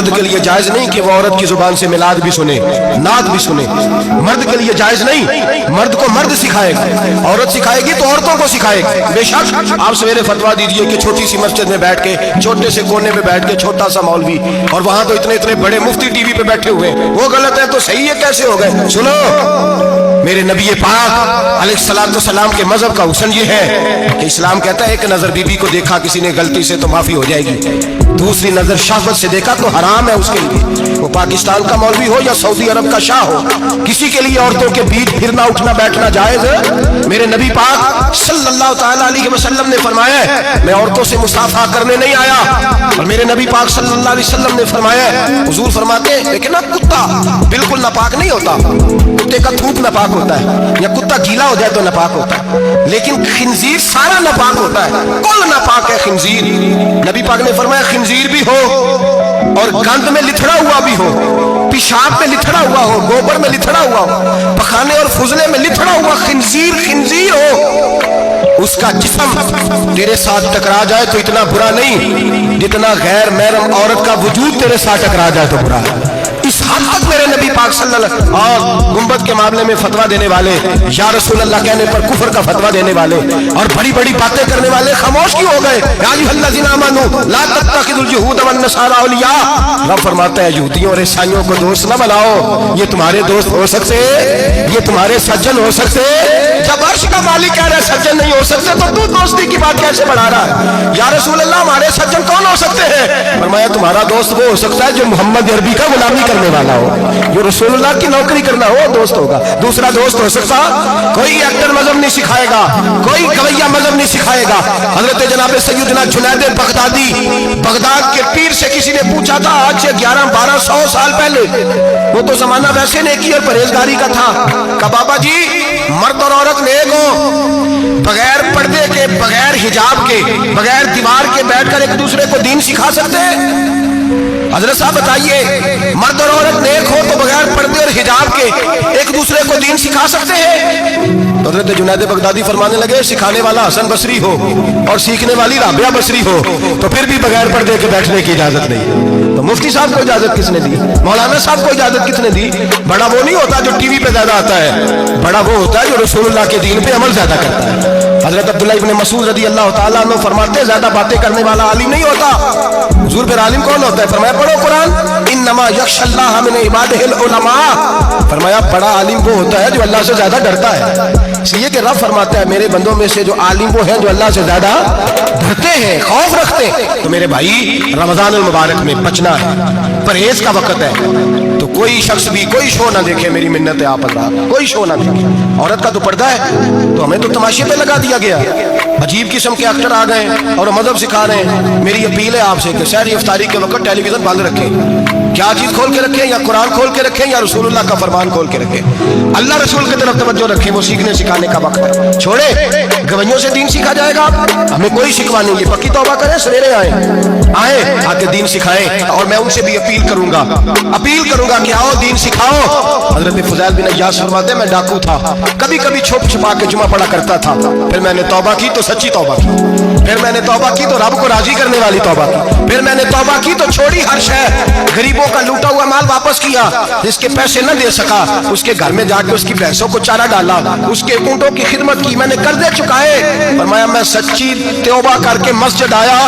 مرد کے لیے جائز نہیں کہ وہ عورت کی زبان سے میلاد بھی سنے، نعت بھی سنے، مرد کے لیے جائز نہیں، مرد کو مرد سکھائے گا، عورت سکھائے گی تو عورتوں کو سکھائے گی۔ بے شک آپ سویرے فتویٰ دیجئے کہ چھوٹی سی مسجد میں بیٹھ کے، چھوٹے سے کونے میں بیٹھ کے چھوٹا سا مولوی، اور وہاں تو اتنے اتنے بڑے مفتی ٹی وی پہ بیٹھے ہوئے، وہ غلط ہے تو صحیح ہے کیسے ہو گئے؟ سنو، میرے نبی پاک علیہ الصلوۃ والسلام کے مذہب کا حسن یہ ہے کہ اسلام کہتا ہے ایک نظر بی بی کو دیکھا کسی نے غلطی سے تو معافی ہو جائے گی، دوسری نظر شہوت سے دیکھا تو حرام ہے اس کے لیے، وہ پاکستان کا مولوی ہو یا سعودی عرب کا شاہ ہو، کسی کے لیے عورتوں کے بیچ پھرنا اٹھنا بیٹھنا جائز ہے؟ میرے نبی پاک صلی اللہ تعالی علیہ وسلم نے فرمایا ہے میں عورتوں سے مصافحہ کرنے نہیں آیا، اور میرے نبی پاک صلی اللہ علیہ وسلم نے فرمایا ہے، حضور فرماتے ہیں لیکن نا کتا بالکل ناپاک نہیں ہوتا، کتے کا تھوک ناپاک ہوتا ہے، یا کتا گیلا ہو جائے تو ناپاک ہوتا ہے، لیکن خنزیر سارا ناپاک ہوتا ہے، کل ناپاک ہے خنزیر۔ نبی پاک نے فرمایا خنزیر بھی ہو اور گند میں لتھڑا ہوا بھی ہو، پیشاب میں لتھڑا ہوا ہو، گوبر میں لتھڑا ہوا ہو، پخانے اور فضلے میں لتھڑا ہوا خنزیر خنزیر ہو، اس کا جسم تیرے ساتھ ٹکرا جائے تو اتنا برا نہیں جتنا غیر محرم عورت کا وجود تیرے ساتھ ٹکرا جائے تو برا ہے۔ اس حد تک میرے نبی پاک صلی اللہ علیہ وسلم اور گنبد کے معاملے میں فتویٰ دینے والے، یا رسول اللہ کہنے پر کفر کا فتویٰ دینے والے اور بڑی بڑی باتیں کرنے والے خاموش کیوں ہو گئے؟ یا ایھا الذین آمنوا لا تتخذوا اليہود والنصارى اولیاء، رب فرماتا ہے یہودیوں اور عیسائیوں کو دوست نہ بناؤ، یہ تمہارے دوست ہو سکتے، یہ تمہارے سجن ہو سکتے، جب عرش کا مالک کہہ رہا ہے سجن نہیں ہو سکتے تو دوستی کی بات کیسے بڑھا رہا ہے؟ یا رسول اللہ ہمارے سجن کون ہو سکتے ہیں؟ فرمایا تمہارا دوست وہ ہو سکتا ہے جو محمد عربی کا غلامی کرنے والا ہو، جو رسول اللہ کی نوکری کرنا ہو دوست ہوگا، دوسرا دوست ہو سکتا کوئی ایکٹر مذہب نہیں سکھائے گا، کوئی گویہ مذہب نہیں سکھائے گا۔ حضرت جناب سیدنا جنید بغدادی، بغداد کے پیر سے کسی نے پوچھا تھا آج سے 1100-1200 سال پہلے، وہ تو زمانہ ویسے نیکی اور پرہیزگاری کا تھا، کہا بابا جی مرد اور عورت نیک ہو، بغیر پردے کے، بغیر حجاب کے، بغیر دیوار کے بیٹھ کر ایک دوسرے کو دین سکھا سکتے ہیں؟ حضرت صاحب بتائیے مرد اور عورت نیک ہو تو بغیر پردے اور حجاب کے ایک دوسرے کو دین سکھا سکتے ہیں؟ حضرت جنید بغدادی فرمانے لگے سکھانے والا حسن بصری ہو اور سیکھنے والی رابعہ بصری ہو تو پھر بھی بغیر پردے کے بیٹھنے کی اجازت نہیں۔ تو مفتی صاحب کو اجازت کس نے دی؟ مولانا صاحب کو اجازت کس نے دی؟ بڑا وہ نہیں ہوتا جو ٹی وی پہ زیادہ آتا ہے، بڑا وہ ہوتا ہے جو رسول اللہ کے دین پہ عمل زیادہ کرتا ہے۔ حضرت عبداللہ ابن مسعود رضی اللہ تعالیٰ عنہ فرماتے ہیں زیادہ باتیں کرنے والا عالم نہیں ہوتا۔ حضور پھر عالم کون ہوتا ہے؟ فرمایا پڑھو قرآن، انما یخشی اللہ من عبادہ العلماء، فرمایا بڑا عالم وہ ہوتا ہے جو اللہ سے زیادہ ڈرتا ہے۔ اس لیے کہ رب فرماتا ہے میرے بندوں میں سے جو عالم وہ ہیں جو اللہ سے زیادہ ڈرتے ہیں، خوف رکھتے ہیں۔ تو میرے بھائی رمضان المبارک میں بچنا ہے، پرہیز کا وقت ہے، تو کوئی شخص بھی کوئی شو نہ دیکھے، میری منت ہے آپ اللہ، کوئی شو نہ دیکھے۔ عورت کا تو پردہ ہے تو ہمیں تو تماشے پہ لگا دیا گیا، عجیب قسم کے ایکٹر آ گئے اور مذہب سکھا رہے ہیں۔ میری اپیل ہے آپ سے کہ سحری افطاری کے وقت ٹیلی ویژن بند رکھیں، کیا چیز کھول کے رکھیں؟ یا قرآن کھول کے رکھیں یا رسول اللہ کا فرمان کھول کے رکھیں، اللہ رسول کی طرف توجہ رکھیں، وہ سیکھنے سکھانے کا وقت ہے۔ چھوڑے گویوں سے دین سیکھا جائے گا، ہمیں کوئی شکوا نہیں ہے، پکی توبہ کریں، سویرے آئیں آ کے دین سکھائیں، اور میں ان سے بھی اپیل کروں گا کہ آؤ دین سکھاؤ۔ حضرت فضیل بن عیاض فرماتے ہیں میں ڈاکو تھا، کبھی کبھی چھپ چھپا کے جمعہ پڑھا کرتا تھا، پھر میں نے توبہ کی تو سچی توبہ کی، پھر میں نے توبہ کی تو رب کو راضی کرنے والی توبہ کی، پھر میں نے توبہ کی تو چھوڑی ہر شے، غریبوں کا لوٹا ہوا مال واپس کیا، جس کے پیسے نہ دے سکا اس کے گھر میں جا کے اس کی بھینسوں کو چارہ ڈالا، اس کے اونٹوں کی خدمت کی، میں نے قرضے چکائے۔ فرمایا میں سچی توبہ کر کے مسجد آیا،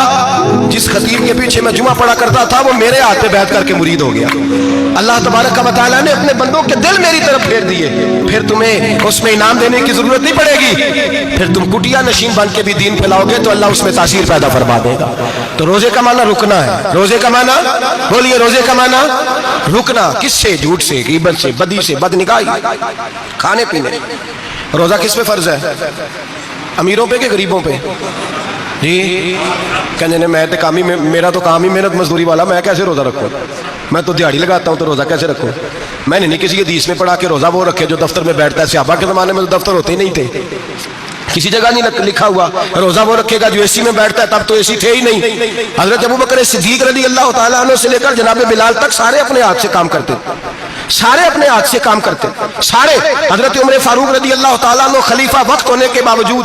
جس خطیب کے پیچھے میں جمعہ پڑھا کرتا تھا وہ میرے ہاتھ پہ بیٹھ کر کے مرید ہو گیا۔ اللہ تبارک و تعالیٰ نے اپنے بندوں کے دل میری طرف پھیر دیے، پھر تمہیں اس میں انعام دینے کی ضرورت نہیں پڑے گی، پھر تم کٹیا نشین بن کے بھی دین پھیلاؤ گے تو اللہ اس میں تاثیر پیدا فرما دے گا۔ تو روزے کا معنی رکنا ہے، روزے کا معنی بولیے، روزے کا معنی رکنا، کس سے؟ جھوٹ سے، غیبت سے، بدی سے، بدنگاہی، کھانے پینے۔ روزہ کس پہ فرض ہے؟ امیروں پہ کہ غریبوں پہ؟ جی کہنے میں تو کام ہی، میرا تو کام ہی محنت مزدوری والا، میں کیسے روزہ رکھوں؟ میں تو دیہڑی لگاتا ہوں تو روزہ کیسے رکھوں؟ میں نے نہیں کسی حدیث میں پڑھا کہ روزہ وہ رکھے جو دفتر میں بیٹھتا ہے، صحابہ کے زمانے میں تو دفتر ہوتے ہی نہیں تھے، کسی جگہ نہیں لکھا ہوا روزہ وہ رکھے گا جو اے سی میں بیٹھتا ہے، تب تو اے سی تھے ہی نہیں۔ حضرت ابوبکر صدیق رضی اللہ تعالیٰ عنہ سے لے کر جناب بلال تک سارے اپنے ہاتھ سے کام کرتے، سارے اپنے ہاتھ سے کام کرتے، سارے۔ حضرت عمر فاروق رضی اللہ تعالیٰ عنہ خلیفہ وقت ہونے کے باوجود